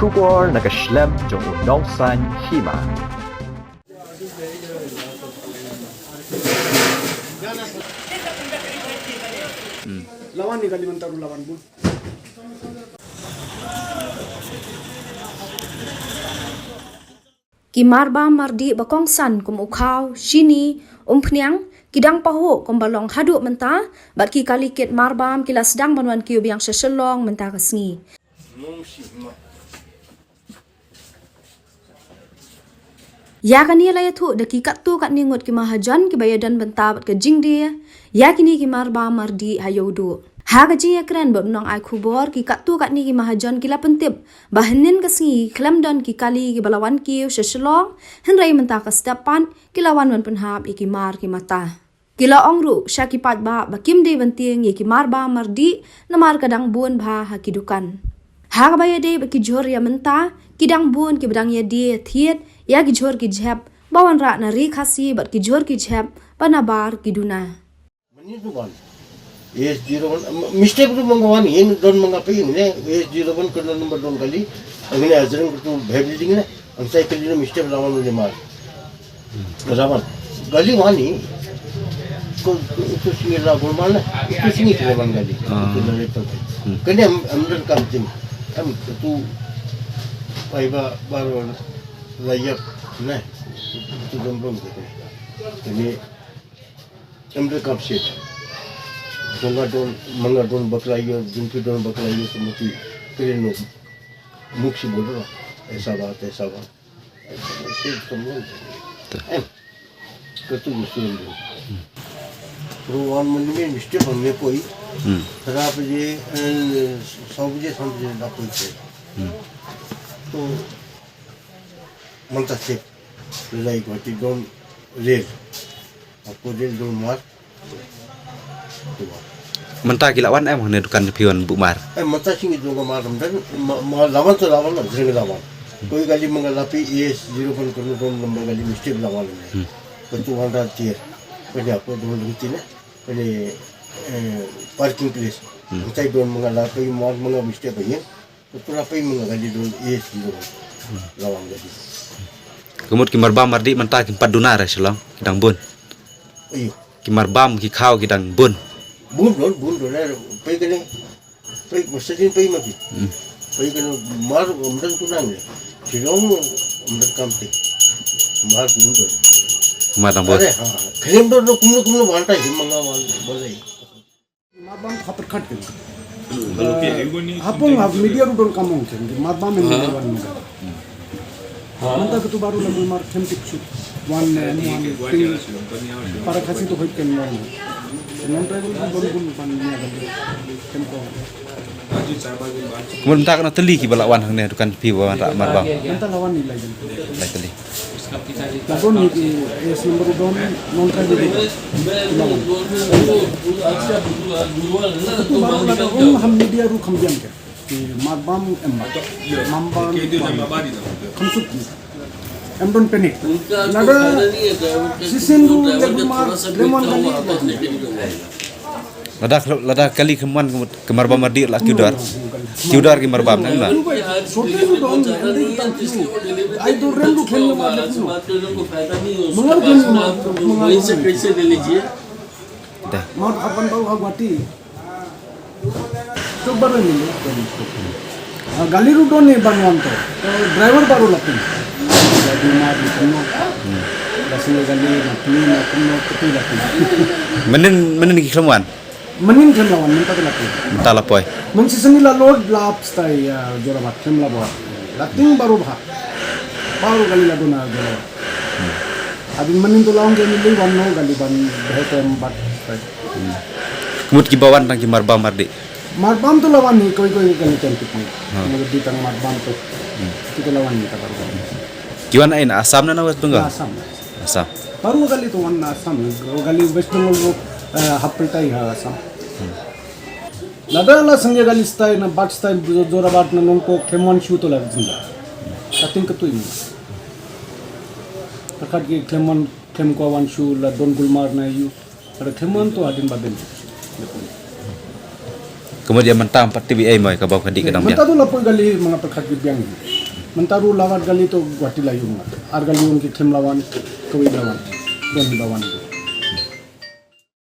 Kubor nakaslem jong unongsan hima. Lawan ni Kalimantan lawan bun. Kimarba mardi bakongsan kum ukhaw shini umpniang kidang paho kum balong haduk menta bat ki kalikit marbam kila sedang banwan kiu biang seselong menta kasngi. Ya kani la yathu dakikat tu kat ningut ki mahajan ki bayadan benta bat ke jingdi ya kini ki marba mardi hayudu. Ha gaji ya keren bab nong ai khubor ki kat tu kat ni ki mahajan kila pentip bahanin kasngi klam don ki kali ki balawan ki seselong henrai menta ka stepan kilawan wan penhap iki mar ki mata. Kila ongru syakipat ba bakim de banting ye ki marba mardi namar kadang bun ba hakidukan. Ha baya de baki jor ya menta kidang bun ki bedang ya de thiet ya ki jor ki jhap bawan ra na ri khasi bat ki jor ki jhap panabar ki duna. S01 mistake tu mangwan hin don mangapai ne S01 kena number don kali agni ajran tu building ne ang sai kali mistake lawan le mar rawan gali wani ko tu singira golman tu singira lawan gali kene amdan kamting am tu paiba baru layak ne tu domblom kene amdan kapsit Donga don, manga don baklayo, jumpi don baklayo semuti keren no muksi bodoh, ऐसा बात. ऐसे semua. Ketu musim tu. Perubahan menjadi mesti हमने कोई खराब je, सब je समझे ना कोई से. तो मंता से लाइक वाटी don रेल, आपको रेल don मार. Mentah kilawan hanya dukan pion bumar. Mata sing itu ngamaram dan lawan tu lawan lah, sering lawan. Koi kali mengalapi S01 kena don nombor kali mesti lawan ni. Ketuan ratir, pada apa don lutin ni, pada parking place. Kita don mengalapi mal mesti apa ni? Ketuan apa mengalami don S01 lawan jadi. Kemudian kimarba mardi mentah kimpat dunar selang kidang bun. Iyo. Kimarbam kikau kidang bun. Bun, pay ka lang. Pay, basta din pay mati. Pay ka lang, mar, umdan ko lang. Silong, umdan kamti. Mar, bun doon. Matang bun. Kaya doon, kumlo, bantay, mga balay. Marbam kapar kat kan. Hapong media doon kamong kan. Marbam ini lawan muka. Manta ketu baru lagu mar kentik shoot. One thing. Para kasih tu hoik kan orang. Nonton itu pun pandangnya ada tempo. Kemudian mentah kena teli ki balawan hang ne dukan pi bawan rak marbam. Nonton lawan ni lagi. Lai teli. Lagu ni es nomor don nonton itu. Lawan. Ham media ru kambian ke. Marbam embat. Mambam. Kamsuk. Emdon penik. Naga sisindu lagu mar lemon kali. Lada kali kemuan kemarbam mardi lah kiudar. Kiudar kimarbam nang lah. Sorti itu don endi tantu. Ai do rendu khelu mar lagu. Mengal khelu. Dah. Mau apan bau hagwati. Coba ni. Gali ru don ni banwan to. Driver baru lapin. Rumah di penuh, rasanya kali penuh ketul lagi. Menen ki kemuan. Menin kelawan minta lagi. Mentah lapoi. Mengsiseni la load lap stay jorabat kemla bawa. Lating baru bah. Baru kali lagu na jorabat. Abin menin tu lawan kami lagi wano kali ban behetem bat. Kemudian kibawan tang kimarbam mardi. Marbam tu lawan ni koi kali cantik ni. Mengerti tang marbam tu. Kita lawan ni tak baru. Kiwan ain asam na nawas tunggal. Asam. Baru kali tu wan asam. Kali West Bengal hapiltai asam. Lada la संगे कल स्टाइल ना बाट स्टाइल जोरा बाट ना उनको खेमन शू तो लग जिंदा कटिंग कतु ही तकट के खेम को वन शू ला दोन गुलमार ना यू पर खेमन तो आदिन Babel Kemudian mentam pati bi ay moy ka baw kadi kadang biang. Mentaru lapor gali mga pagkakibiyang. Mentaru lawat gali to guati layung. Ar gali yung kitim lawan kawi lawan. Don lawan.